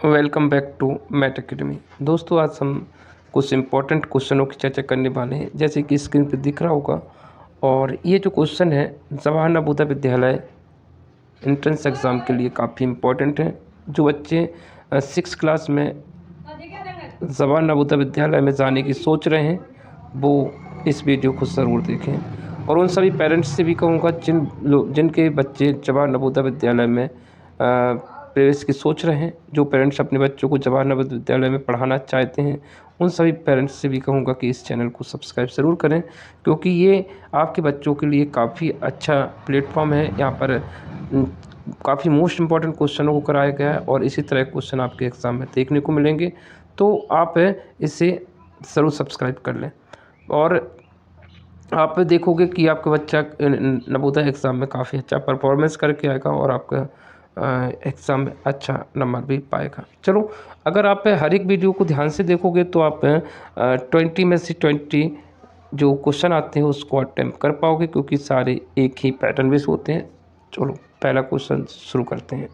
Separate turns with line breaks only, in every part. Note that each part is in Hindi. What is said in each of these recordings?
Welcome back to math academy. दोस्तों, आज हम कुछ इम्पोर्टेंट क्वेश्चनों की चर्चा करने वाले हैं, जैसे कि स्क्रीन पर दिख रहा होगा। और ये जो क्वेश्चन है जवाहर नवोदय विद्यालय एंट्रेंस एग्ज़ाम के लिए काफ़ी इम्पोर्टेंट है। जो बच्चे 6 क्लास में जवाहर नवोदय विद्यालय में जाने की सोच रहे हैं वो इस वीडियो को ज़रूर देखें। और उन सभी पेरेंट्स से भी कहूँगा जिनके बच्चे जवाहर नवोदय विद्यालय में प्रवेश की सोच रहे हैं, जो पेरेंट्स अपने बच्चों को जवाहर नवोदय विद्यालय में पढ़ाना चाहते हैं, उन सभी पेरेंट्स से भी कहूँगा कि इस चैनल को सब्सक्राइब ज़रूर करें, क्योंकि ये आपके बच्चों के लिए काफ़ी अच्छा प्लेटफॉर्म है। यहाँ पर काफ़ी मोस्ट इम्पॉर्टेंट क्वेश्चनों को कराया गया है और इसी तरह क्वेश्चन आपके एग्ज़ाम में देखने को मिलेंगे। तो आप इसे ज़रूर सब्सक्राइब कर लें और आप देखोगे कि आपका बच्चा नवोदय एग्ज़ाम में काफ़ी अच्छा परफॉर्मेंस करके आएगा और आपका एग्ज़ाम में अच्छा नंबर भी पाएगा। चलो, अगर आप हर एक वीडियो को ध्यान से देखोगे तो आप 20 में से 20 जो क्वेश्चन आते हैं उसको अटेम्प्ट कर पाओगे, क्योंकि सारे एक ही पैटर्न बेस होते हैं। चलो, पहला क्वेश्चन शुरू करते हैं।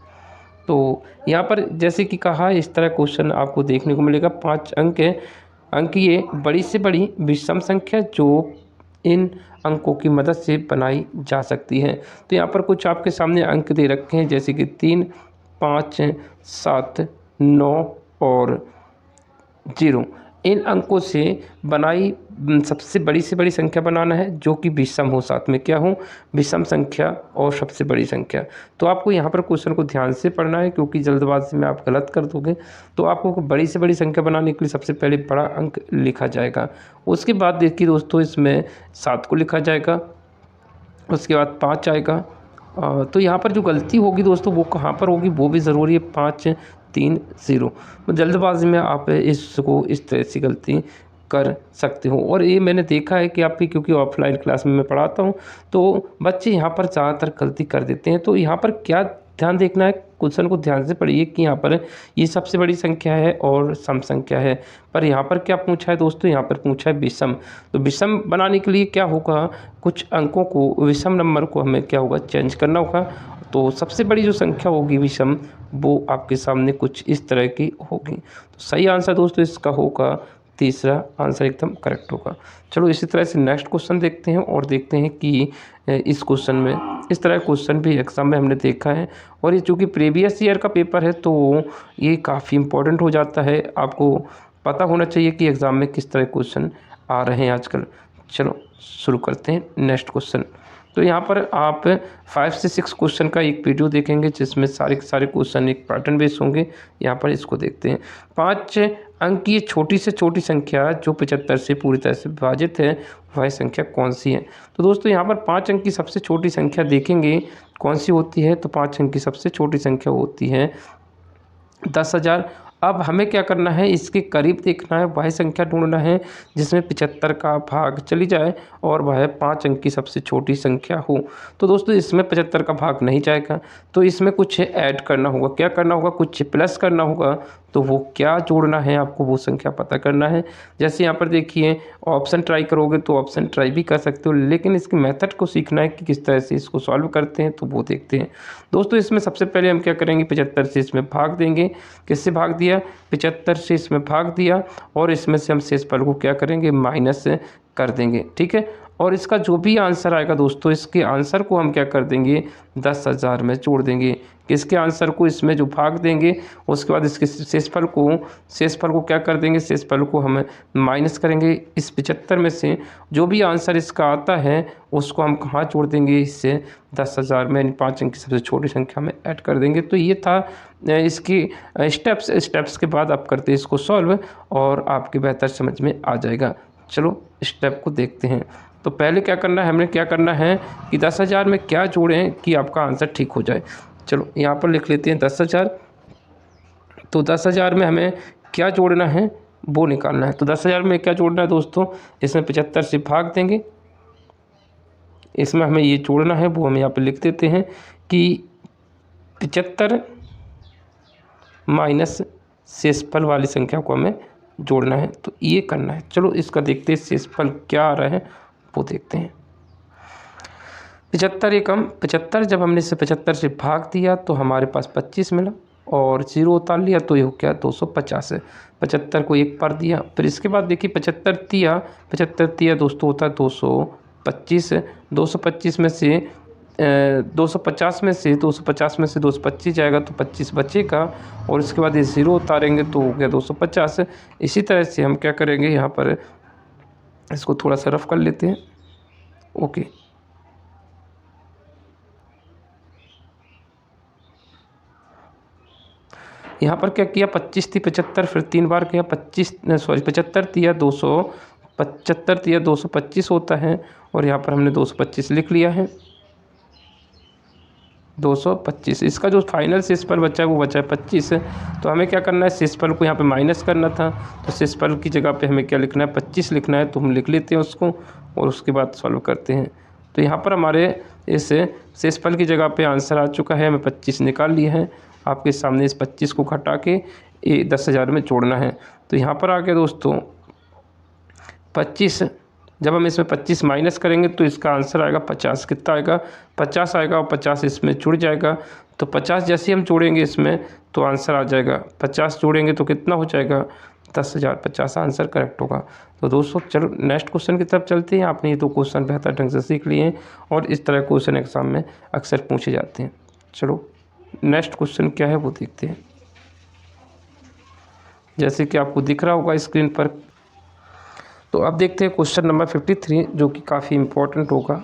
तो यहाँ पर जैसे कि कहा, इस तरह क्वेश्चन आपको देखने को मिलेगा। 5 अंक है। अंक ये बड़ी से बड़ी विषम संख्या जो इन अंकों की मदद से बनाई जा सकती है। तो यहाँ पर कुछ आपके सामने अंक दे रखे हैं, जैसे कि 3, 5, 7, 9 और 0। इन अंकों से बनाई सबसे बड़ी से बड़ी संख्या बनाना है जो कि विषम हो। साथ में क्या हो? विषम संख्या और सबसे बड़ी संख्या। तो आपको यहाँ पर क्वेश्चन को ध्यान से पढ़ना है, क्योंकि जल्दबाजी में आप गलत कर दोगे। तो आपको बड़ी से बड़ी संख्या बनाने के लिए सबसे पहले बड़ा अंक लिखा जाएगा। उसके बाद देखिए दोस्तों, इसमें 7 को लिखा जाएगा, उसके बाद 5 आएगा। तो यहाँ पर जो गलती होगी दोस्तों वो कहाँ पर होगी वो भी ज़रूरी है। 5, 3, 0। जल्दबाजी में आप इसको इस तरह से गलती कर सकते हो। और ये मैंने देखा है कि आपकी, क्योंकि ऑफलाइन क्लास में मैं पढ़ाता हूँ, तो बच्चे यहाँ पर ज़्यादातर गलती कर देते हैं। तो यहाँ पर क्या ध्यान देखना है, क्वेश्चन को ध्यान से पढ़िए कि यहाँ पर ये सबसे बड़ी संख्या है और सम संख्या है। पर यहाँ पर क्या पूछा है दोस्तों? यहाँ पर पूछा है विषम। तो विषम बनाने के लिए क्या होगा, कुछ अंकों को, विषम नंबर को हमें क्या होगा, चेंज करना होगा। तो सबसे बड़ी जो संख्या होगी विषम, वो आपके सामने कुछ इस तरह की होगी। तो सही आंसर दोस्तों इसका होगा तीसरा आंसर, एकदम करेक्ट होगा। चलो, इसी तरह से नेक्स्ट क्वेश्चन देखते हैं और देखते हैं कि इस क्वेश्चन में, इस तरह क्वेश्चन भी एग्ज़ाम में हमने देखा है। और ये चूँकि प्रीवियस ईयर का पेपर है तो ये काफ़ी इम्पोर्टेंट हो जाता है। आपको पता होना चाहिए कि एग्ज़ाम में किस तरह क्वेश्चन आ रहे हैं आजकल। चलो शुरू करते हैं नेक्स्ट क्वेश्चन। तो यहाँ पर आप 5 से 6 क्वेश्चन का एक वीडियो देखेंगे, जिसमें सारे के सारे क्वेश्चन एक पैटर्न बेस होंगे। यहाँ पर इसको देखते हैं। 5 अंक की छोटी से छोटी संख्या जो 75 से पूरी तरह से विभाजित है, वह संख्या कौन सी है? तो दोस्तों यहाँ पर 5 अंक की सबसे छोटी संख्या देखेंगे कौन सी होती है। तो 5 अंक की सबसे छोटी संख्या होती है 10,000। अब हमें क्या करना है, इसके करीब देखना है, वह संख्या ढूंढना है जिसमें 75 का भाग चली जाए और वह 5 अंक की सबसे छोटी संख्या हो। तो दोस्तों इसमें 75 का भाग नहीं जाएगा, तो इसमें कुछ ऐड करना होगा। क्या करना होगा? कुछ प्लस करना होगा। तो वो क्या जोड़ना है, आपको वो संख्या पता करना है। जैसे यहाँ पर देखिए, ऑप्शन ट्राई करोगे तो ऑप्शन ट्राई भी कर सकते हो, लेकिन इसके मेथड को सीखना है कि किस तरह से इसको सॉल्व करते हैं, तो वो देखते हैं। दोस्तों इसमें सबसे पहले हम क्या करेंगे, 75 से इसमें भाग देंगे। किससे भाग दिया? 75 से इसमें भाग दिया और इसमें से हम शेषफल को क्या करेंगे, माइनस कर देंगे। ठीक है, और इसका जो भी आंसर आएगा दोस्तों, इसके आंसर को हम क्या कर देंगे, 10,000 में जोड़ देंगे। किसके आंसर को? इसमें जो भाग देंगे, उसके बाद इसके शेषफल को क्या कर देंगे, शेषफल को हम माइनस करेंगे। इस 75 में से जो भी आंसर इसका आता है उसको हम कहाँ जोड़ देंगे, इससे 10,000 में, 5 अंक की सबसे छोटी संख्या में ऐड कर देंगे। तो ये था इसकी स्टेप्स के बाद आप करते इसको सॉल्व और आपके बेहतर समझ में आ जाएगा। चलो स्टेप को देखते हैं। तो पहले क्या करना है, हमें क्या करना है कि 10,000 में क्या जोड़ें कि आपका आंसर ठीक हो जाए। चलो यहाँ पर लिख लेते हैं 10,000। तो 10,000 में हमें क्या जोड़ना है वो निकालना है। तो 10,000 में क्या जोड़ना है दोस्तों, इसमें 75 से भाग देंगे, इसमें हमें ये जोड़ना है, वो हम यहाँ पर लिख देते हैं कि 75 माइनस शेषफल वाली संख्या को हमें जोड़ना है। तो ये करना है। चलो इसका देखते हैं शेषफल क्या आ रहा है वो देखते हैं। 75 एकम 75, जब हमने इसे 75 से भाग दिया तो हमारे पास 25 मिला और 0 उतार लिया तो ये हो गया 250 है। 75 को एक बार दिया, फिर इसके बाद देखिए 75 तिया दोस्तों होता है 225 है। 225 में से 250 में से 225 जाएगा तो 25 बचेगा, और इसके बाद ये 0 उतारेंगे तो हो गया 250। इसी तरह से हम क्या करेंगे, यहाँ पर इसको थोड़ा सा रफ कर लेते हैं। ओके, यहाँ पर क्या किया, 25 थी 75, फिर 3 बार किया 75 तिया 225 होता है, और यहाँ पर हमने 225 लिख लिया है। 225, इसका जो फाइनल शेषफल बचा है वो बचा है 25। तो हमें क्या करना है, शेषफल को यहाँ पे माइनस करना था, तो शेषफल की जगह पे हमें क्या लिखना है, 25 लिखना है। तो हम लिख लेते हैं उसको, और उसके बाद सॉल्व करते हैं। तो यहाँ पर हमारे इस शेषफल की जगह पे आंसर आ चुका है, हमें 25 निकाल लिया है। आपके सामने इस 25 को घटा के 10,000 में जोड़ना है। तो यहाँ पर आ गया दोस्तों 25। जब हम इसमें 25 माइनस करेंगे तो इसका आंसर आएगा 50। कितना आएगा, 50 आएगा, और 50 इसमें जुड़ जाएगा। तो 50 जैसे हम जोड़ेंगे इसमें तो आंसर आ जाएगा, 50 जोड़ेंगे तो कितना हो जाएगा, 10,000। 50 आंसर करेक्ट होगा। तो दोस्तों चलो नेक्स्ट क्वेश्चन की तरफ चलते हैं। आपने ये दो क्वेश्चन बेहतर ढंग से सीख लिए हैं, और इस तरह क्वेश्चन एग्जाम में अक्सर पूछे जाते हैं। चलो नेक्स्ट क्वेश्चन क्या है वो देखते हैं। जैसे कि आपको दिख रहा होगा स्क्रीन पर, तो अब देखते हैं क्वेश्चन नंबर 53, जो कि काफ़ी इम्पोर्टेंट होगा।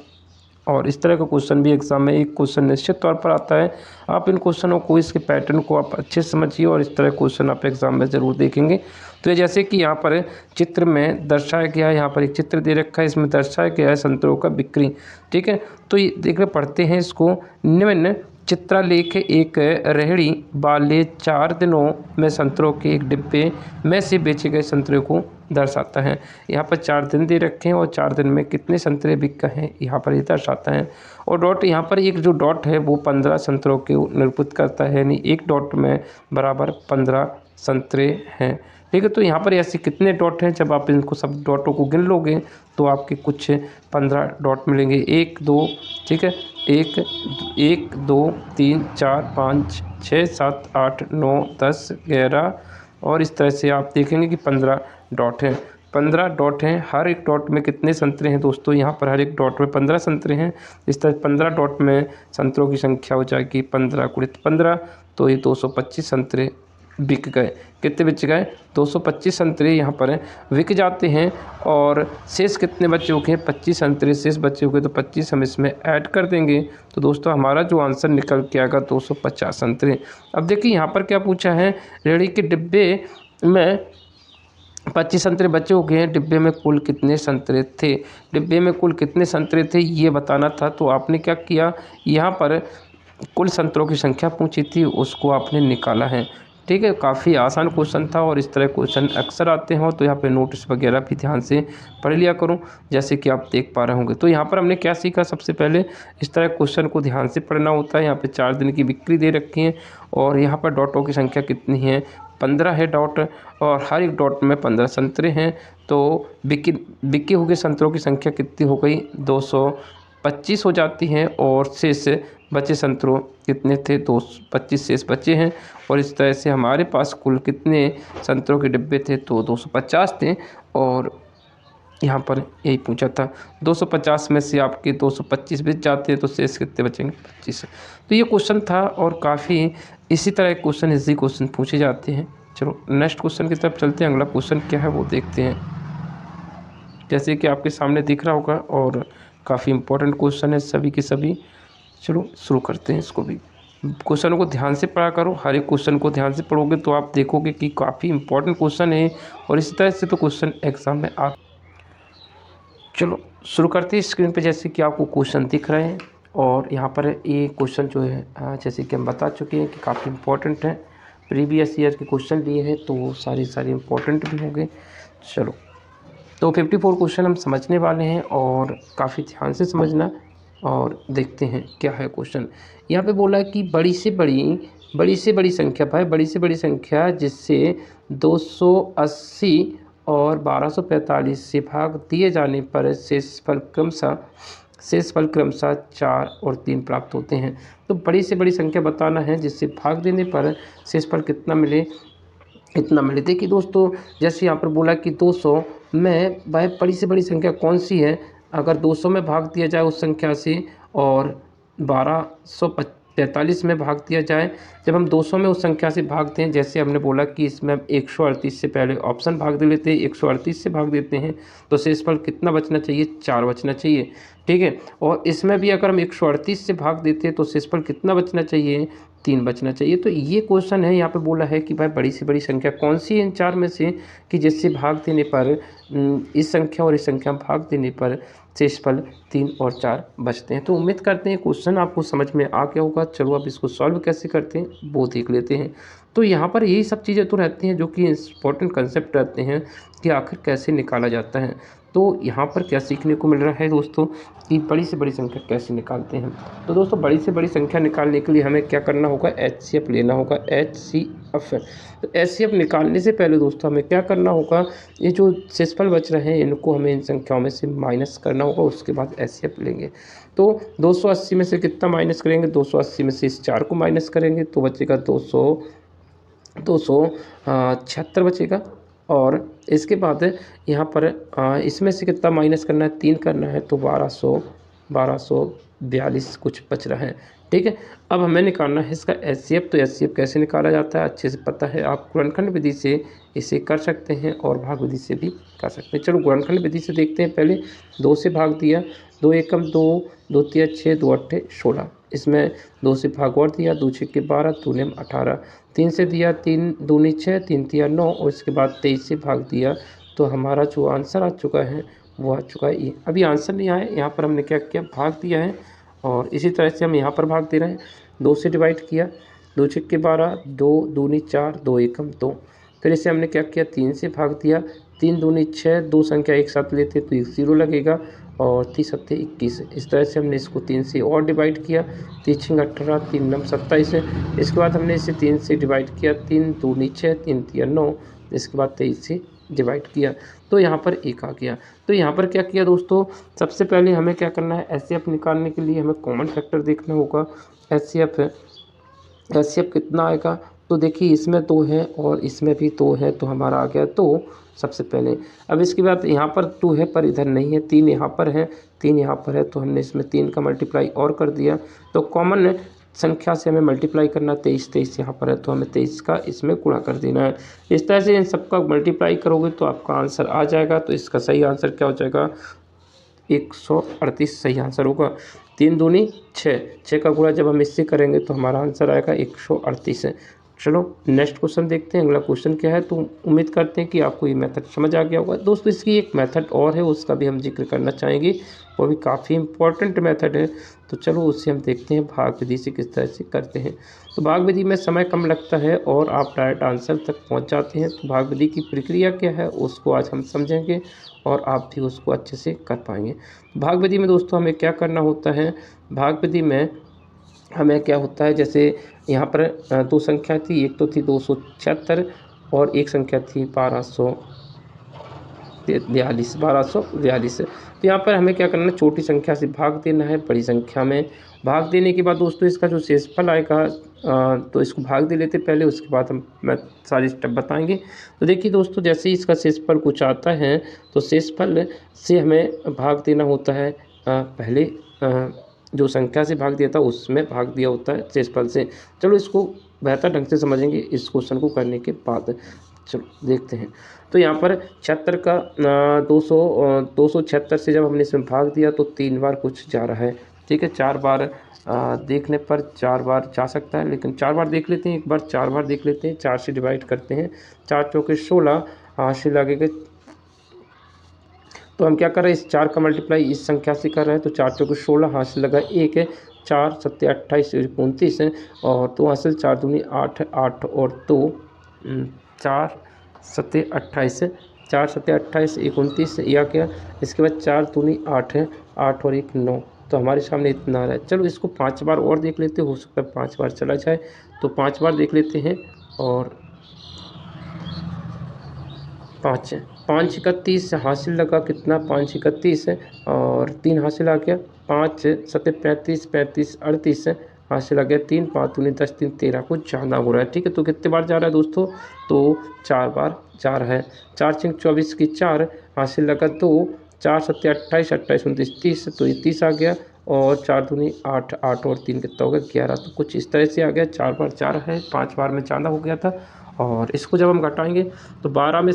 और इस तरह का क्वेश्चन भी एग्जाम में एक क्वेश्चन निश्चित तौर पर आता है। आप इन क्वेश्चनों को, इसके पैटर्न को आप अच्छे से समझिए, और इस तरह क्वेश्चन आप एग्जाम में ज़रूर देखेंगे। तो ये जैसे कि यहाँ पर चित्र में दर्शाया गया है, यहाँ पर एक चित्र दे रखा है, इसमें दर्शाया गया है संतरों का बिक्री। ठीक है, तो ये देख रहे पढ़ते हैं इसको। निम्न चित्रालेख एक रेहड़ी वाले 4 दिनों में संतरों के एक डिब्बे में से बेचे गए संतरे को दर्शाता है। यहाँ पर 4 दिन दे रखे हैं, और 4 दिन में कितने संतरे बिक गए हैं यहाँ पर ये दर्शाता है। और डॉट, यहाँ पर एक जो डॉट है वो 15 संतरों को निरूपित करता है, यानी एक डॉट में बराबर 15 संतरे हैं। ठीक है, तो यहाँ पर ऐसे कितने डॉट हैं, जब आप इनको सब डॉटों को गिन लोगे तो आपके कुछ 15 डॉट मिलेंगे। 1 2, ठीक है, 1 2 3 4 5 6 7 8 9 10 11, और इस तरह से आप देखेंगे कि 15 डॉट हैं। 15 डॉट हैं, हर एक डॉट में कितने संतरे हैं दोस्तों, यहाँ पर हर एक डॉट में 15 संतरे हैं। इस तरह 15 डॉट में संतरों की संख्या हो जाएगी 15 × 15, तो ये 225 संतरे बिक गए। कितने बिक गए, 225 संतरे यहाँ पर बिक जाते हैं। और शेष कितने बचे हो गए, 25 संतरे शेष बचे हो गए, तो 25 हम इसमें ऐड कर देंगे। तो दोस्तों हमारा जो आंसर निकल के आएगा 250 संतरे। अब देखिए यहाँ पर क्या पूछा है, रेहड़ी के डिब्बे में 25 संतरे बचे हो गए हैं, डिब्बे में कुल कितने संतरे थे, डिब्बे में कुल कितने संतरे थे ये बताना था। तो आपने क्या किया, यहाँ पर कुल संतरों की संख्या पूछी थी, उसको आपने निकाला है। ठीक है, काफ़ी आसान क्वेश्चन था, और इस तरह क्वेश्चन अक्सर आते हैं। तो यहाँ पे नोट्स वगैरह भी ध्यान से पढ़ लिया करो, जैसे कि आप देख पा रहे होंगे। तो यहाँ पर हमने क्या सीखा, सबसे पहले इस तरह क्वेश्चन को ध्यान से पढ़ना होता है। यहाँ पे 4 दिन की बिक्री दे रखी है, और यहाँ पर डॉटों की संख्या कितनी है, 15 है डॉट, और हर एक डॉट में 15 संतरे हैं। तो बिके हुए संतरों की संख्या कितनी हो गई, 225 हो जाती हैं, और शेष बचे संतरों कितने थे, 225 शेष बचे हैं। और इस तरह से हमारे पास कुल कितने संतरों के डिब्बे थे, तो 250 थे। और यहाँ पर यही पूछा था, 250 में से आपके 225 बच जाते हैं, तो शेष कितने बचेंगे, 25। तो ये क्वेश्चन था, और काफ़ी इसी तरह क्वेश्चन इजी क्वेश्चन पूछे जाते हैं। चलो नेक्स्ट क्वेश्चन की तरफ चलते हैं। अगला क्वेश्चन क्या है वो देखते हैं। जैसे कि आपके सामने दिख रहा होगा, और काफ़ी इंपॉर्टेंट क्वेश्चन है सभी के सभी। चलो शुरू करते हैं इसको भी। क्वेश्चनों को ध्यान से पढ़ा करो, हर एक क्वेश्चन को ध्यान से पढ़ोगे तो आप देखोगे कि काफ़ी इंपॉर्टेंट क्वेश्चन है, और इसी तरह से तो क्वेश्चन एग्जाम में आ। चलो शुरू करते हैं। स्क्रीन पे जैसे कि आपको क्वेश्चन दिख रहे हैं, और यहाँ पर ये क्वेश्चन जो है जैसे कि हम बता चुके हैं कि काफ़ी इंपॉर्टेंट है, प्रीवियस ईयर के क्वेश्चन लिए हैं, तो वो सारे इंपॉर्टेंट भी होंगे। चलो तो 54 क्वेश्चन हम समझने वाले हैं, और काफ़ी ध्यान से समझना, और देखते हैं क्या है क्वेश्चन। यहाँ पे बोला है कि बड़ी से बड़ी संख्या, भाई बड़ी से बड़ी संख्या जिससे 280 और 1245 से भाग दिए जाने पर शेषफल क्रमशः शेषफल क्रमशः 4 और 3 प्राप्त होते हैं। तो बड़ी से बड़ी संख्या बताना है जिससे भाग देने पर शेषफल कितना मिले, इतना मिले। देखिए दोस्तों, जैसे यहाँ पर बोला कि 200 में वह बड़ी से बड़ी संख्या कौन सी है, अगर 200 में भाग दिया जाए उस संख्या से और 1243 में भाग दिया जाए। जब हम 200 में उस संख्या से भागते हैं, जैसे हमने बोला कि इसमें हम 138 से पहले ऑप्शन भाग दे लेते हैं, 138 से भाग देते हैं तो शेषफल कितना बचना चाहिए, 4 बचना चाहिए, ठीक है। और इसमें भी अगर हम 138 से भाग देते हैं तो शेषफल कितना बचना चाहिए, 3 बचना चाहिए। तो ये क्वेश्चन है, यहाँ पे बोला है कि भाई बड़ी से बड़ी संख्या कौन सी है इन 4 में से कि जिससे भाग देने पर इस संख्या और इस संख्या में भाग देने पर शेषफल 3 और 4 बचते हैं। तो उम्मीद करते हैं क्वेश्चन आपको समझ में आ गया होगा। चलो अब इसको सॉल्व कैसे करते हैं वो देख लेते हैं। तो यहाँ पर यही सब चीज़ें तो रहती हैं जो कि इम्पोर्टेंट कंसेप्ट रहते हैं कि आखिर कैसे निकाला जाता है। तो यहाँ पर क्या सीखने को मिल रहा है दोस्तों कि बड़ी से बड़ी संख्या कैसे निकालते हैं। तो दोस्तों बड़ी से बड़ी संख्या निकालने के लिए हमें क्या करना होगा, HCF लेना होगा, HCF। तो HCF निकालने से पहले दोस्तों हमें क्या करना होगा, ये जो शेषफल बच रहे हैं इनको हमें इन संख्याओं में से माइनस करना होगा, उसके बाद HCF लेंगे। तो 280 में से कितना माइनस करेंगे, 280 में से इस 4 को माइनस करेंगे तो बचेगा 276 बचेगा। और इसके बाद यहाँ पर इसमें से कितना माइनस करना है, 3 करना है तो 1242 कुछ बच रहा है, ठीक है। अब हमें निकालना है इसका HCF। तो HCF कैसे निकाला जाता है अच्छे से पता है, आप गुणनखंड विधि से इसे कर सकते हैं और भाग विधि से भी कर सकते हैं। चलो गुणनखंड विधि से देखते हैं। पहले 2 से भाग दिया, 2 एकम 2, 2 तिया 6, 2 अट्ठे 16। इसमें 2 से भाग और दिया, 2 छक्के 12, 2 नेम 18। 3 से दिया, 3 दूनी 6, 3 तिया 9 और इसके बाद 23 से भाग दिया। तो हमारा जो आंसर आ चुका है वो आ चुका है ये। अभी आंसर नहीं आया, यहाँ पर हमने क्या किया, भाग दिया है। और इसी तरह से हम यहाँ पर भाग दे रहे हैं, 2 से डिवाइड किया, 2 छक्के 12, 2 दूनी 4, 2 एकम 2। फिर इसे हमने क्या किया, 3 से भाग दिया, 3 दूनी 6, 2 संख्या एक साथ लेते तो 1 0 लगेगा और 3 सत्ते 21। इस तरह से हमने इसको 3 से और डिवाइड किया, 3 छंग 18, 3 नम 27। इसके बाद हमने इसे 3 से डिवाइड किया, 3 दूनी 6, 3 तिया 9। इसके बाद 23 से डिवाइड किया तो यहाँ पर 1 आ गया। तो यहाँ पर क्या किया दोस्तों, सबसे पहले हमें क्या करना है, HCF निकालने के लिए हमें कॉमन फैक्टर देखना होगा। HCF कितना आएगा, तो देखिए इसमें 2 है और इसमें भी 2 है तो हमारा आ गया 2 सबसे पहले। अब इसके बाद यहाँ पर 2 है पर इधर नहीं है, 3 यहाँ पर है, 3 यहाँ पर है तो हमने इसमें 3 का मल्टीप्लाई और कर दिया। तो कॉमन संख्या से हमें मल्टीप्लाई करना, 23 यहाँ पर है तो हमें 23 का इसमें गुणा कर देना है। इस तरह से इन सबका मल्टीप्लाई करोगे तो आपका आंसर आ जाएगा। तो इसका सही आंसर क्या हो जाएगा, 138 सही आंसर होगा। 3 दूनी 6, 6 का गुणा जब हम इससे करेंगे तो हमारा आंसर आएगा 138 है। चलो नेक्स्ट क्वेश्चन देखते हैं, अगला क्वेश्चन क्या है। तो उम्मीद करते हैं कि आपको ये मेथड समझ आ गया होगा। दोस्तों इसकी एक मेथड और है, उसका भी हम जिक्र करना चाहेंगे, वो भी काफ़ी इंपॉर्टेंट मेथड है। तो चलो उससे हम देखते हैं भाग विधि से किस तरह से करते हैं। तो भाग विधि में समय कम लगता है और आप डायरेक्ट आंसर तक पहुंच जाते हैं। तो भाग विधि की प्रक्रिया क्या है उसको आज हम समझेंगे और आप भी उसको अच्छे से कर पाएंगे। भाग विधि में दोस्तों हमें क्या करना होता है, भाग विधि में हमें क्या होता है, जैसे यहाँ पर 2 संख्या थी, एक तो थी 276 और एक संख्या थी 1242। तो यहाँ पर हमें क्या करना है, छोटी संख्या से भाग देना है बड़ी संख्या में। भाग देने के बाद दोस्तों इसका जो शेषफल आएगा तो इसको भाग दे लेते पहले, उसके बाद मैं सारी स्टेप बताएंगे। तो देखिए दोस्तों, जैसे ही इसका शेषफल कुछ आता है तो शेषफल से हमें भाग देना होता है। पहले जो संख्या से भाग दिया था उसमें भाग दिया होता है शेषफल से। चलो इसको बेहतर ढंग से समझेंगे इस क्वेश्चन को करने के बाद। चलो देखते हैं। तो यहाँ पर 76 का 276 से जब हमने इसमें भाग दिया तो 3 बार कुछ जा रहा है, ठीक है। 4 बार देखने पर 4 बार जा सकता है, लेकिन 4 बार देख लेते हैं, एक बार 4 बार देख लेते हैं। 4 से डिवाइड करते हैं, 4 चौके 16, हाथ लगेगा। तो हम क्या कर रहे हैं, इस 4 का मल्टीप्लाई इस संख्या से कर रहे हैं। तो 4 चौके 16, हाथ से लगा 1 है, 4 सत्ते 28 29 है और तो हासिल 4 दूनी 8 8 और 2 4 सत्ते 28 है, 4 सत्ते 28 29 या क्या। इसके बाद 4 दूनी 8 है, 8 और 1 9। तो हमारे सामने इतना आ रहा है। चलो इसको 5 बार और देख लेते, हो सकता है 5 बार चला जाए। तो 5 बार देख लेते हैं और 5 5 31 हासिल लगा कितना 5 31 और 3 हासिल आ गया 5 7 35 35 38 हासिल आ गया 3 5 दूनी 10 3 13 कुछ ज़्यादा हो रहा है। ठीक है, तो कितने बार जा रहा है दोस्तों? तो 4 बार जा रहा है। 4 6 24 की 4 हासिल लगा 2 4 7 28 28 29 30 तो ये 30 आ गया और 4 दूनी 8 8 और 3 कितना हो गया 11। तो कुछ इस तरह से आ गया। 4 बार 4 है, 5 बार में ज़्यादा हो गया था। और इसको जब हम घटाएंगे तो 12 में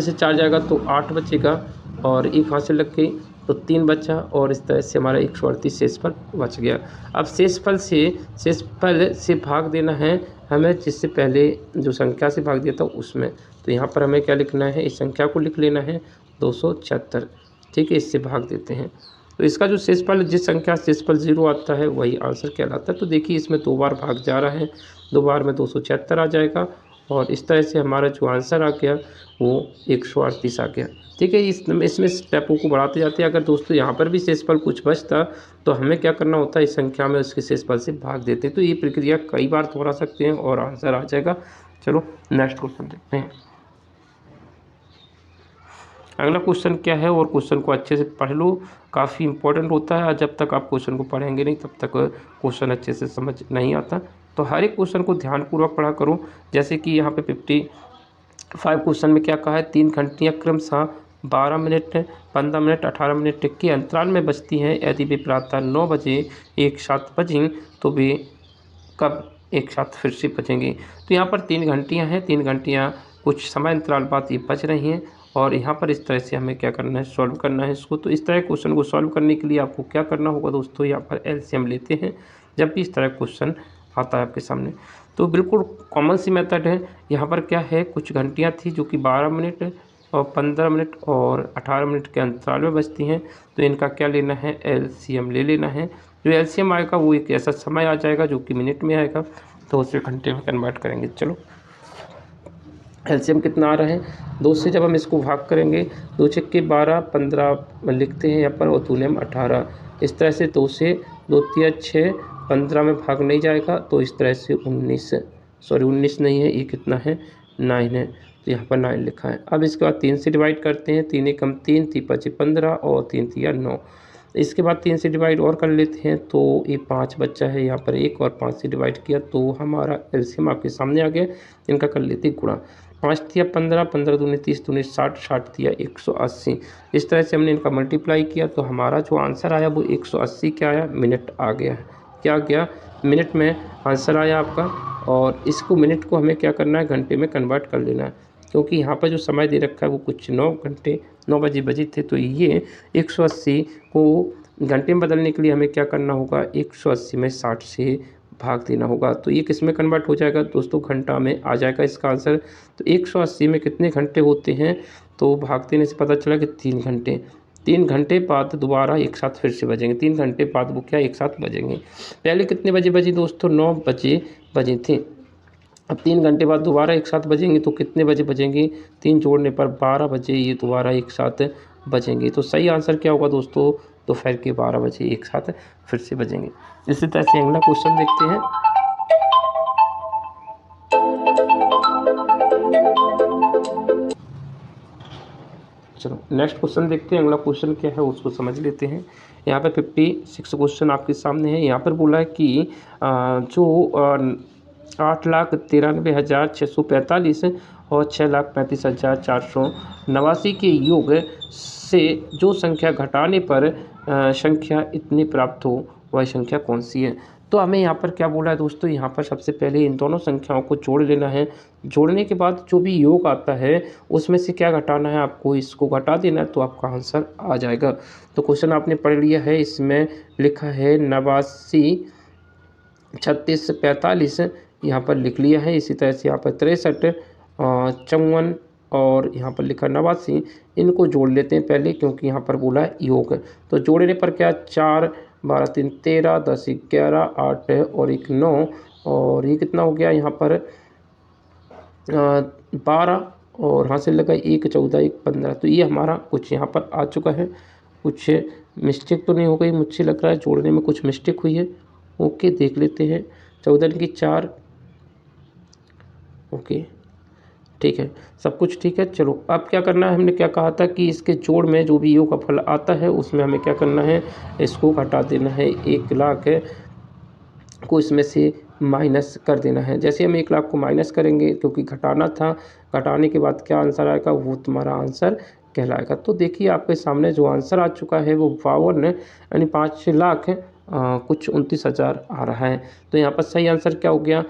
से 4 जाएगा तो 8 बचेगा और 1 हासिल लग गई तो 3 बचा और इस तरह से हमारा 138 शेषफल बच गया। अब शेषफल से भाग देना है हमें, जिससे पहले जो संख्या से भाग दिया था उसमें। तो यहाँ पर हमें क्या लिखना है, इस संख्या को लिख लेना है 276। ठीक है, इससे भाग देते हैं तो इसका जो शेषफल, जिस संख्या शेषफल 0 आता है वही आंसर कहलाता है। तो देखिए इसमें 2 बार भाग जा रहा है, 2 बार में 276 आ जाएगा और इस तरह से हमारा जो आंसर आ गया वो 138 आ गया। ठीक है, इसमें स्टेपों को बढ़ाते जाते हैं। अगर दोस्तों यहाँ पर भी शेषफल कुछ बचता तो हमें क्या करना होता है, इस संख्या में उसके शेषफल से भाग देते। तो ये प्रक्रिया कई बार दोहरा सकते हैं और आंसर आ जाएगा। चलो नेक्स्ट क्वेश्चन देखते हैं। अगला क्वेश्चन क्या है, और क्वेश्चन को अच्छे से पढ़ लो, काफ़ी इंपॉर्टेंट होता है। जब तक आप क्वेश्चन को पढ़ेंगे नहीं तब तक क्वेश्चन अच्छे से समझ नहीं आता। तो हर एक क्वेश्चन को ध्यानपूर्वक पढ़ा करो। जैसे कि यहाँ पे 55 क्वेश्चन में क्या कहा है, 3 घंटियाँ क्रमशः 12 मिनट 15 मिनट 18 मिनट के अंतराल में बजती हैं। यदि वे प्रातः 9 बजे एक साथ बजें तो वे कब एक साथ फिर से बजेंगी? तो यहाँ पर 3 घंटियाँ हैं, 3 घंटियाँ कुछ समय अंतराल बाद ये बज रही हैं और यहाँ पर इस तरह से हमें क्या करना है, सॉल्व करना है इसको। तो इस तरह क्वेश्चन को सॉल्व करने के लिए आपको क्या करना होगा दोस्तों, यहाँ पर एलसीएम लेते हैं जब भी इस तरह क्वेश्चन आता है आपके सामने। तो बिल्कुल कॉमन सी मेथड है। यहाँ पर क्या है, कुछ घंटियाँ थी जो कि 12 मिनट और 15 मिनट और 18 मिनट के अंतराल में बजती हैं। तो इनका क्या लेना है, एलसीएम ले लेना है। जो एलसीएम आएगा वो एक ऐसा समय आ जाएगा जो कि मिनट में आएगा, तो उसे घंटे में कन्वर्ट करेंगे। चलो एलसीएम कितना आ रहा है, 2 से जब हम इसको भाग करेंगे, 2 छक्के 12 15 लिखते हैं यहाँ पर और दूने में 18। इस तरह से 2 से 2 तिया 6 15 में भाग नहीं जाएगा तो इस तरह से 19 नहीं है, ये कितना है 9 है, तो यहाँ पर 9 लिखा है। अब इसके बाद 3 से डिवाइड करते हैं, 3 एकम 3 3 5 15 और 3 तिया 9। इसके बाद 3 से डिवाइड और कर लेते हैं तो ये 5 बच्चा है, यहाँ पर 1 और 5 से डिवाइड किया तो हमारा एलसीएम आपके सामने आ गया। इनका कर लेते हैं गुणा, 5 तिया 15 15 दूनी 30 दूनी 60 60 तिया 180। इस तरह से हमने इनका मल्टीप्लाई किया तो हमारा जो आंसर आया वो 180 क्या आया, मिनट आ गया है। क्या गया, मिनट में आंसर आया आपका। और इसको मिनट को हमें क्या करना है, घंटे में कन्वर्ट कर लेना है, क्योंकि यहाँ पर जो समय दे रखा है वो कुछ 9 घंटे 9 बजे बजे थे। तो ये 180 को घंटे में बदलने के लिए हमें क्या करना होगा, 180 में 60 से भाग देना होगा। तो ये किस में कन्वर्ट हो जाएगा दोस्तों, घंटा में आ जाएगा इसका आंसर। तो 180 में कितने घंटे होते हैं, तो भाग देने से पता चला कि 3 घंटे। 3 घंटे बाद दोबारा एक साथ फिर से बजेंगे, 3 घंटे बाद वो क्या एक साथ बजेंगे। पहले कितने बजे बजे दोस्तों, 9 बजे बजे थे। अब 3 घंटे बाद दोबारा एक साथ बजेंगे तो कितने बजे बजेंगे, 3 जोड़ने पर 12 बजे ये दोबारा एक साथ बजेंगे। तो सही आंसर क्या होगा दोस्तों, दोपहर के 12 बजे एक साथ फिर से बजेंगे। इसी तरह से अगला क्वेश्चन देखते हैं। चलो नेक्स्ट क्वेश्चन देखते हैं, अगला क्वेश्चन क्या है उसको समझ लेते हैं। यहाँ पे 56 क्वेश्चन आपके सामने है। यहाँ पर बोला है कि जो 8,93,645 और 6,35,489 के योग से जो संख्या घटाने पर संख्या इतनी प्राप्त हो, वह संख्या कौन सी है। तो हमें यहाँ पर क्या बोला है दोस्तों, यहाँ पर सबसे पहले इन दोनों संख्याओं को जोड़ लेना है। जोड़ने के बाद जो भी योग आता है उसमें से क्या घटाना है, आपको इसको घटा देना है तो आपका आंसर आ जाएगा। तो क्वेश्चन आपने पढ़ लिया है, इसमें लिखा है 89 36 45 यहाँ पर लिख लिया है। इसी तरह से यहाँ पर 63 54 और यहाँ पर लिखा 89, इनको जोड़ लेते हैं पहले क्योंकि यहाँ पर बोला है योग। तो जोड़ने पर क्या, 4 12 3 13 10 11 8 और 1 9 और ये कितना हो गया यहाँ पर 12 और यहाँ से लगा 1 14 1 15। तो ये हमारा कुछ यहाँ पर आ चुका है। कुछ मिस्टेक तो नहीं हो गई, मुझे लग रहा है जोड़ने में कुछ मिस्टेक हुई है। ओके देख लेते हैं, 14 की 4, ओके ठीक है, सब कुछ ठीक है। चलो अब क्या करना है, हमने क्या कहा था कि इसके जोड़ में जो भी योगफल आता है उसमें हमें क्या करना है, इसको घटा देना है। 1 लाख को इसमें से माइनस कर देना है। जैसे हम 1 लाख को माइनस करेंगे, क्योंकि घटाना था, घटाने के बाद क्या आंसर आएगा वो तुम्हारा आंसर कहलाएगा। तो देखिए आपके सामने जो आंसर आ चुका है वो 52 यानी 5 लाख कुछ 29,000 आ रहा है। तो यहाँ पर सही आंसर क्या हो गया,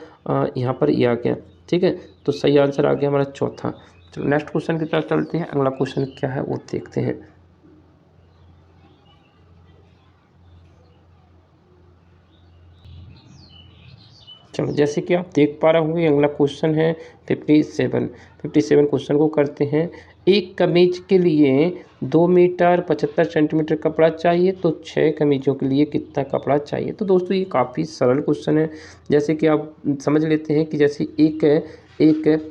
यहाँ पर ये आ गया। ठीक है, तो सही आंसर आ गया हमारा चौथा। चलो नेक्स्ट क्वेश्चन की तरफ चलते हैं। अगला क्वेश्चन क्या है वो देखते हैं। चलो जैसे कि आप देख पा रहे होंगे, अगला क्वेश्चन है 57 क्वेश्चन को करते हैं। एक कमीज के लिए 2 मीटर 75 सेंटीमीटर कपड़ा चाहिए, तो 6 कमीजों के लिए कितना कपड़ा चाहिए। तो दोस्तों ये काफ़ी सरल क्वेश्चन है। जैसे कि आप समझ लेते हैं कि जैसे एक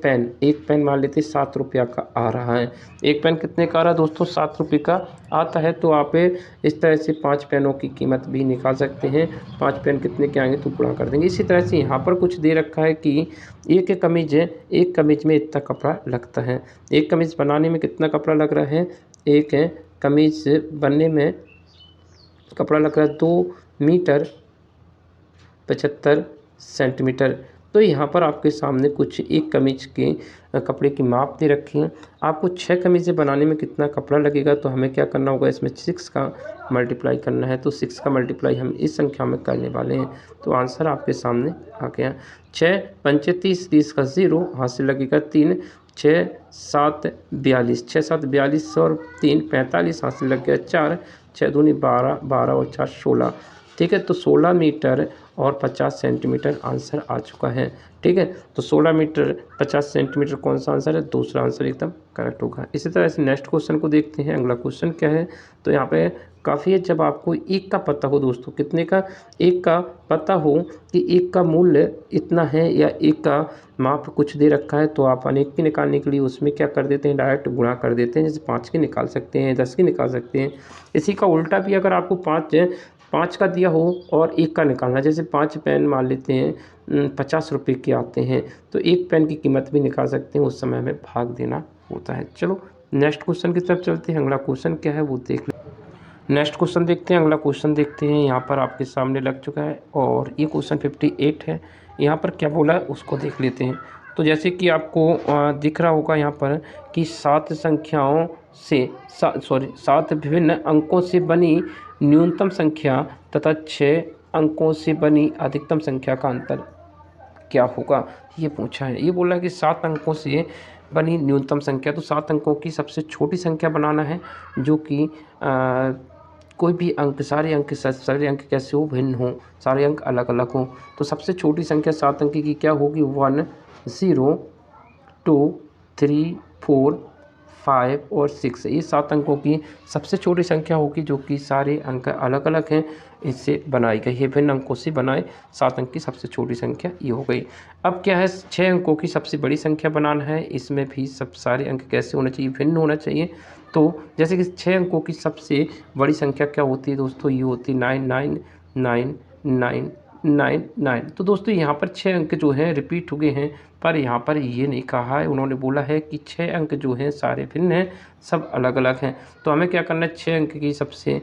पेन मान लेते हैं 7 रुपया का आ रहा है। एक पेन कितने का आ रहा है दोस्तों, 7 रुपये का आता है। तो आप इस तरह से 5 पेनों की कीमत भी निकाल सकते हैं। 5 पेन कितने के आएंगे तो गुणा कर देंगे। इसी तरह से यहाँ पर कुछ दे रखा है कि एक कमीज में इतना कपड़ा लगता है। एक कमीज बनाने में कितना कपड़ा लग रहा है, एक कमीज बनने में कपड़ा लग रहा है 2 मीटर 75 सेंटीमीटर। तो यहाँ पर आपके सामने कुछ एक कमीज के कपड़े की माप दे रखी है। आपको 6 कमीज़ें बनाने में कितना कपड़ा लगेगा, तो हमें क्या करना होगा, इसमें 6 का मल्टीप्लाई करना है। तो 6 का मल्टीप्लाई हम इस संख्या में करने वाले हैं। तो आंसर आपके सामने आ गया। 6 पंचे 30, 30 का 0, हाथ से लगेगा 3, 6 7 42, 6 7 42 और 3 45, हाथ से लग गया 4, 6 दूनी 12, 12 और 4 16। ठीक है, तो 16 मीटर और 50 सेंटीमीटर आंसर आ चुका है। ठीक है, तो 16 मीटर 50 सेंटीमीटर कौन सा आंसर है, दूसरा आंसर एकदम करेक्ट होगा। इसी तरह से नेक्स्ट क्वेश्चन को देखते हैं। अगला क्वेश्चन क्या है, तो यहाँ पे काफ़ी है, जब आपको एक का पता हो दोस्तों, कितने का, एक का पता हो कि एक का मूल्य इतना है या एक का माप कुछ दे रखा है, तो आप अनेक की निकालने के लिए उसमें क्या कर देते हैं, डायरेक्ट गुणा कर देते हैं। जैसे 5 की निकाल सकते हैं, 10 की निकाल सकते हैं। इसी का उल्टा भी अगर आपको 5 का दिया हो और एक का निकालना, जैसे 5 पेन मान लेते हैं 50 रुपये के आते हैं, तो एक पेन की कीमत भी निकाल सकते हैं, उस समय हमें भाग देना होता है। चलो नेक्स्ट क्वेश्चन की तरफ चलते हैं। अगला क्वेश्चन क्या है वो देख लें। नेक्स्ट क्वेश्चन देखते हैं। अगला क्वेश्चन देखते हैं, यहाँ पर आपके सामने लग चुका है और ये क्वेश्चन 58 है। यहाँ पर क्या बोला है उसको देख लेते हैं। तो जैसे कि आपको दिख रहा होगा यहाँ पर कि 7 संख्याओं से 7 विभिन्न अंकों से बनी न्यूनतम संख्या तथा 6 अंकों से बनी अधिकतम संख्या का अंतर क्या होगा, ये पूछा है। ये बोला है कि 7 अंकों से बनी न्यूनतम संख्या, तो 7 अंकों की सबसे छोटी संख्या बनाना है, जो कि कोई भी अंक, सारे अंक कैसे हो, भिन्न हो, सारे अंक अलग अलग हों। तो सबसे छोटी संख्या 7 अंक की क्या होगी, 1 0 2 3 4 5 और 6। ये 7 अंकों की सबसे छोटी संख्या होगी, जो कि सारे अंक अलग अलग हैं, इससे बनाई गई है, भिन्न अंकों से बनाए 7 अंक की सबसे छोटी संख्या ये हो गई। अब क्या है, 6 अंकों की सबसे बड़ी संख्या बनाना है। इसमें भी सब सारे अंक कैसे होना चाहिए, भिन्न होना चाहिए। तो जैसे कि 6 अंकों की सबसे बड़ी संख्या क्या होती है दोस्तों, ये होती है 9999999। तो दोस्तों यहाँ पर 6 अंक जो हैं रिपीट हो गए हैं, पर यहाँ पर ये नहीं कहा है, उन्होंने बोला है कि 6 अंक जो हैं सारे भिन्न हैं, सब अलग अलग हैं। तो हमें क्या करना है, 6 अंक की सबसे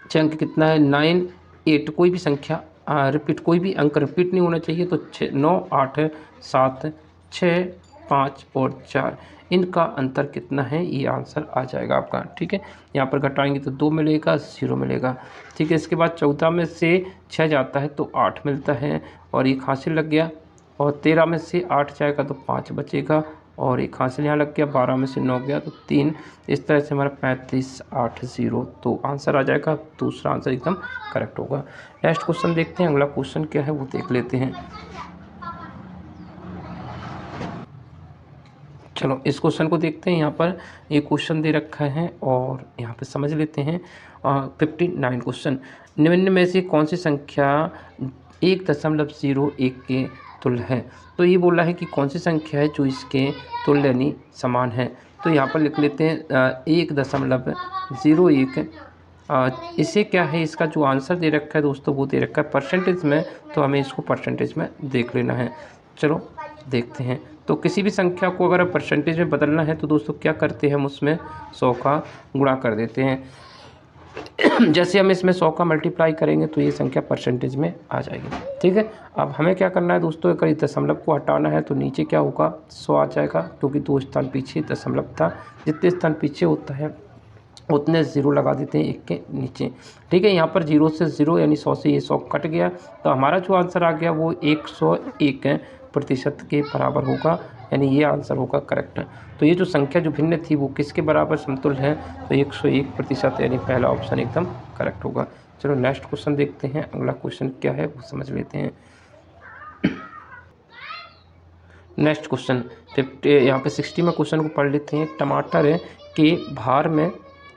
6 अंक कितना है, 9 8, कोई भी संख्या कोई भी अंक रिपीट नहीं होना चाहिए। तो 6 9 8 7 6 5 और 4, इनका अंतर कितना है, ये आंसर आ जाएगा आपका। ठीक है, यहाँ पर घटाएंगे तो 2 मिलेगा, 0 मिलेगा। ठीक है, इसके बाद 14 में से 6 जाता है तो 8 मिलता है और एक हासिल लग गया। और 13 में से 8 जाएगा तो 5 बचेगा और एक हासिल यहाँ लग गया। 12 में से 9 गया तो 3। इस तरह से हमारा 35 8 0, तो आंसर आ जाएगा, दूसरा आंसर एकदम करेक्ट होगा। नेक्स्ट क्वेश्चन देखते हैं। अगला क्वेश्चन क्या है वो देख लेते हैं। चलो इस क्वेश्चन को देखते हैं। यहाँ पर ये क्वेश्चन दे रखा है और यहाँ पे समझ लेते हैं। 59 क्वेश्चन, निम्न में से कौन सी संख्या 1.01 के तुल्य है। तो ये बोला है कि कौन सी संख्या है जो इसके तुल्य यानी समान है। तो यहाँ पर लिख लेते हैं 1.01। इसे क्या है, इसका जो आंसर दे रखा है दोस्तों वो दे रखा है परसेंटेज में, तो हमें इसको परसेंटेज में देख लेना है। चलो देखते हैं। तो किसी भी संख्या को अगर परसेंटेज में बदलना है तो दोस्तों क्या करते हैं, हम उसमें 100 का गुणा कर देते हैं। जैसे हम इसमें 100 का मल्टीप्लाई करेंगे तो ये संख्या परसेंटेज में आ जाएगी। ठीक है, अब हमें क्या करना है दोस्तों, अगर इस दशमलव को हटाना है तो नीचे क्या होगा, 100 आ जाएगा, क्योंकि 2 स्थान पीछे दशमलव था। जितने स्थान पीछे होता है उतने ज़ीरो लगा देते हैं एक के नीचे। ठीक है, यहाँ पर 0 से 0 यानी 100 से ये 100 कट गया, तो हमारा जो आंसर आ गया वो 101% के बराबर होगा, यानी ये आंसर होगा करेक्ट। तो ये जो संख्या जो भिन्न थी वो किसके बराबर समतुल्य है, तो 101%, यानी पहला ऑप्शन एकदम करेक्ट होगा। चलो नेक्स्ट क्वेश्चन देखते हैं, अगला क्वेश्चन क्या है वो समझ लेते हैं। नेक्स्ट क्वेश्चन 50, यहाँ पे 60 में क्वेश्चन को पढ़ लेते हैं। टमाटर के भार में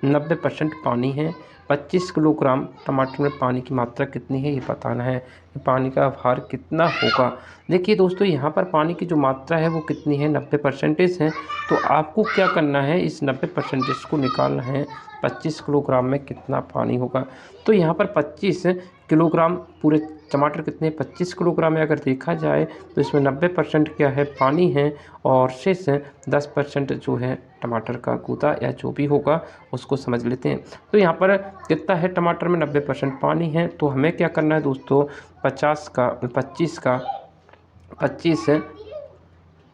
90% पानी है, 25 किलोग्राम टमाटर में पानी की मात्रा कितनी है ये बताना है। पानी का भार कितना होगा। देखिए दोस्तों, यहाँ पर पानी की जो मात्रा है वो कितनी है, 90% है। तो आपको क्या करना है, इस 90% को निकालना है। 25 किलोग्राम में कितना पानी होगा, तो यहाँ पर 25 किलोग्राम पूरे टमाटर कितने, 25 किलोग्राम में अगर देखा जाए तो इसमें 90% क्या है, पानी है, और शेष 10% जो है टमाटर का गूदा या जो भी होगा उसको समझ लेते हैं। तो यहाँ पर कितना है, टमाटर में 90% पानी है, तो हमें क्या करना है दोस्तों,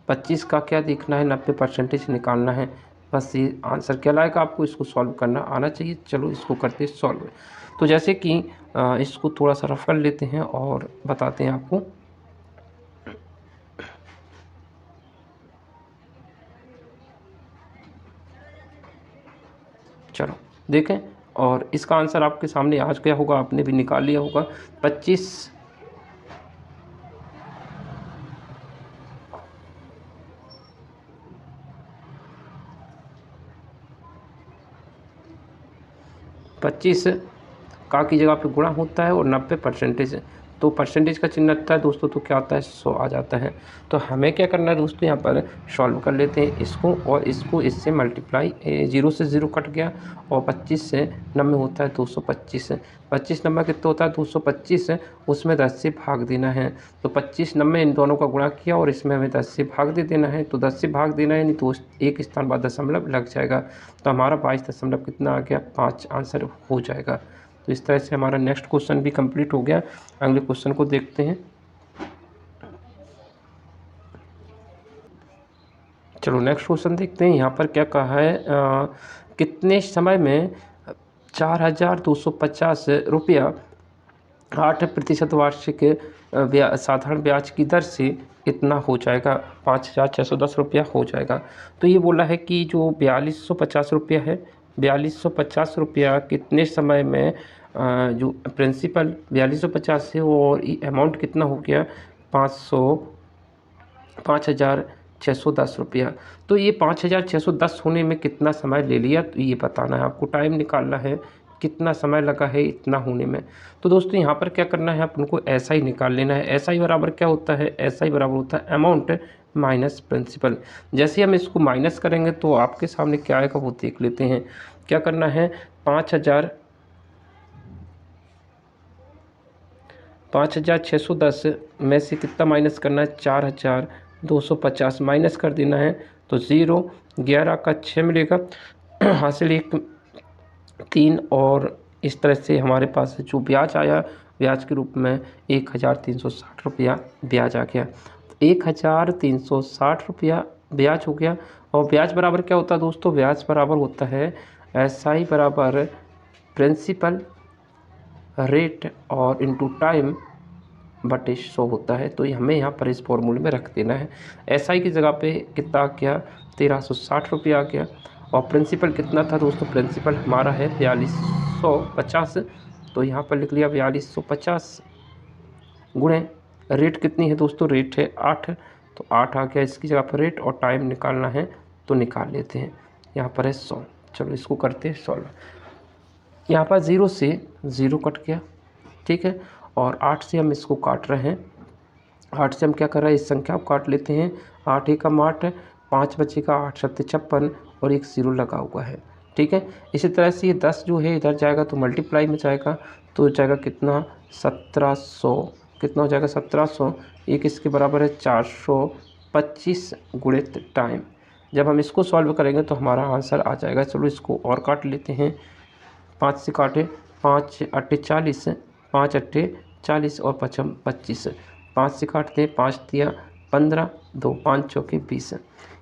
25 का क्या देखना है, 90% निकालना है। बस ये आंसर क्या लाएगा, आपको इसको सॉल्व करना आना चाहिए। चलो इसको करते सॉल्व। तो जैसे कि इसको थोड़ा सा रफ कर लेते हैं और बताते हैं आपको। चलो देखें, और इसका आंसर आपके सामने आज गया होगा, आपने भी निकाल लिया होगा। 25 का की जगह पे गुणा होता है और 90% तो परसेंटेज का चिन्ह आता है दोस्तों, तो क्या आता है, 100 आ जाता है। तो हमें क्या करना है दोस्तों, यहाँ पर सॉल्व कर लेते हैं इसको, और इसको इससे मल्टीप्लाई, 0 से 0 कट गया, और 25 से 90 होता है 225। 25 90 कितना होता है, 225, उसमें 10 से भाग देना है। तो 25 90 इन दोनों का गुणा किया और इसमें हमें 10 से भाग दे देना है। तो 10 से भाग देना है, नहीं तो एक स्थान बाद दशमलव लग जाएगा। तो हमारा 22 दशमलव कितना आ गया, 5 आंसर हो जाएगा। तो इस तरह से हमारा नेक्स्ट क्वेश्चन भी कंप्लीट हो गया। अगले क्वेश्चन को देखते हैं। चलो नेक्स्ट क्वेश्चन देखते हैं। यहाँ पर क्या कहा है, कितने समय में 4250 रुपया 8% वार्षिक साधारण ब्याज की दर से इतना हो जाएगा, 5610 रुपया हो जाएगा। तो ये बोला है कि जो 4250 रुपया है, 4250 रुपया कितने समय में जो प्रिंसिपल 4250 है और अमाउंट कितना हो गया, 5610 रुपया। तो ये 5610 होने में कितना समय ले लिया, तो ये बताना है आपको, टाइम निकालना है कितना समय लगा है इतना होने में। तो दोस्तों यहाँ पर क्या करना है, अपन को ऐसा ही निकाल लेना है। ऐसा ही बराबर क्या होता है, ऐसा ही बराबर होता है अमाउंट माइनस प्रिंसिपल। जैसे हम इसको माइनस करेंगे तो आपके सामने क्या आएगा वो देख लेते हैं। क्या करना है, 5610 में से कितना माइनस करना है, 4250 माइनस कर देना है। तो 0 11 का 6 मिलेगा, हासिल 1 3, और इस तरह से हमारे पास जो ब्याज आया, ब्याज के रूप में 1360 रुपया ब्याज आ गया। 1360 रुपया ब्याज हो गया। और ब्याज बराबर क्या होता है दोस्तों, ब्याज बराबर होता है SI बराबर प्रिंसिपल रेट और इनटू टाइम बटे 100 होता है। तो हमें यहाँ पर इस फॉर्मूले में रख देना है। SI की जगह पे कितना आ गया, 1360 रुपया आ गया। और प्रिंसिपल कितना था दोस्तों, प्रिंसिपल हमारा है 4250, तो यहाँ पर लिख लिया 4250 गुणे रेट कितनी है दोस्तों, रेट है 8, तो 8 आ गया इसकी जगह पर रेट, और टाइम निकालना है तो निकाल लेते हैं। यहाँ पर है 100। चलो इसको करते हैं सॉल्व। यहाँ पर 0 से 0 कट गया, ठीक है, और 8 से हम इसको काट रहे हैं। 8 से हम क्या कर रहे हैं, इस संख्या को काट लेते हैं। 8 एकम 8, 5 बचेगा, 8 सत्ते 56, और एक 0 लगा हुआ है, ठीक है। इसी तरह से ये 10 जो है इधर जाएगा तो मल्टीप्लाई में जाएगा, तो जाएगा कितना, 1700, कितना हो जाएगा 1700। एक इसके बराबर है 400 25 गुणित टाइम। जब हम इसको सॉल्व करेंगे तो हमारा आंसर आ जाएगा। चलो इसको और काट लेते हैं। 5 से काटे, 5 अट्ठे 40, 5 अट्ठे 40 और 5 25। 5 से काटते हैं, 5 तिया 15, 2 5 चौके 20।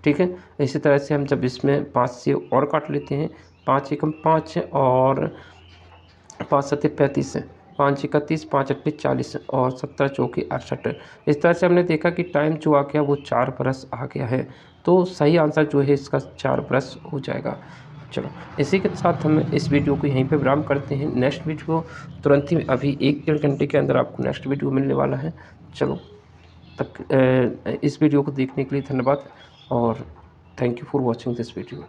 ठीक है, इसी तरह से हम जब इसमें 5 से और काट लेते हैं, 5 एकम 5 और 5 सत्ते 35, 5 31, 5 अट्ठे 40 और 17 चौके 68। इस तरह से हमने देखा कि टाइम जो आ गया वो 4 बरस आ गया है। तो सही आंसर जो है इसका 4 बरस हो जाएगा। चलो इसी के साथ हम इस वीडियो को यहीं पे विराम करते हैं। नेक्स्ट वीडियो तुरंत ही अभी 1 डेढ़ घंटे के अंदर आपको नेक्स्ट वीडियो मिलने वाला है। चलो तक इस वीडियो को देखने के लिए धन्यवाद और thank you for watching this video.